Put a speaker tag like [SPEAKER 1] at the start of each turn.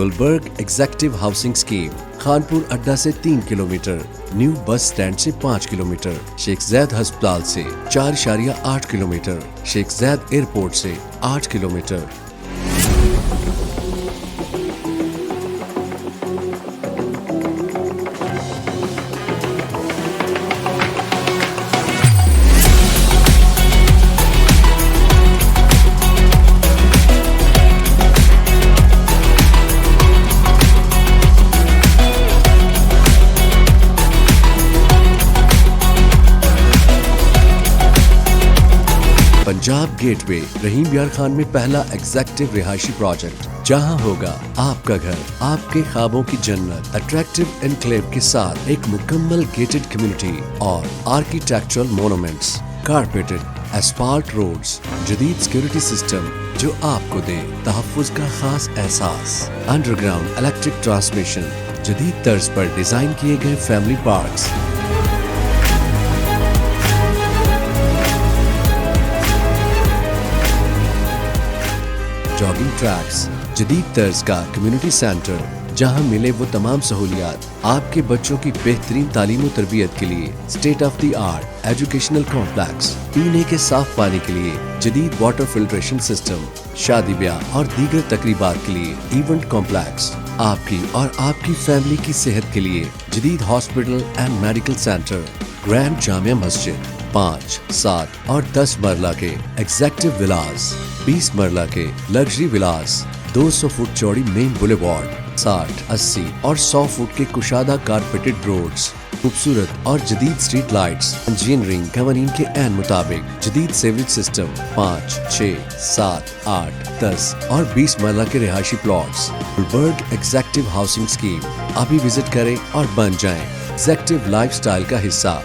[SPEAKER 1] Gulberg executive housing scheme, Khanpur अड्डा से 3 kilometre, new bus stand से 5 किलोमीटर, शेख ज़ैद अस्पताल से 4.8 किलोमीटर, शेख ज़ैद एयरपोर्ट से 8 किलोमीटर। पंजाब गेटवे रहीम यार खान में पहला एग्जेक्टिव रिहायशी प्रोजेक्ट, जहां होगा आपका घर, आपके ख्वाबों की जन्नत, अट्रैक्टिव एनक्लेव के साथ एक मुकम्मल गेटेड कम्युनिटी और architectural monuments, carpeted asphalt roads, जदीद सिक्योरिटी सिस्टम जो आपको दे तहफ्फुज का खास एहसास, अंडरग्राउंड इलेक्ट्रिक ट्रांसमिशन, जदीद तर्ज पर डिजाइन किए गए फैमिली पार्क्स, जॉगिंग ट्रैक्स, जदीद तर्ज का कम्युनिटी सेंटर जहां मिले वो तमाम सहूलियात आपके बच्चों की बेहतरीन तालीम और तरबियत के लिए, state of the art educational complex, पीने के साफ पानी के लिए जदीद वाटर फिल्ट्रेशन सिस्टम, शादी ब्याह और दीगर तकरीबात के लिए इवेंट कॉम्प्लेक्स, आपकी और आपकी फैमिली की सेहत के लिए जदीद hospital and medical centre, grand Jamia Masjid, 5, 7 और 10 मरला के एग्जेक्टिव विलास, 20 मरला के लग्जरी विलास, 200 फुट चौड़ी मेन बुलेवार्ड, 60, 80 और 100 फुट के कुशादा कारपेटेड रोड्स, खूबसूरत और जदीद स्ट्रीट लाइट्स, इंजीनियरिंग कवानीन के ऐन मुताबिक जदीद सेवरेज सिस्टम, 5, 6, 7, 8, 10 और 20 मरला के रिहायशी plots. Gulberg executive housing scheme, अभी विजिट करें और बन जाएं एग्जेक्टिव लाइफस्टाइल का हिस्सा।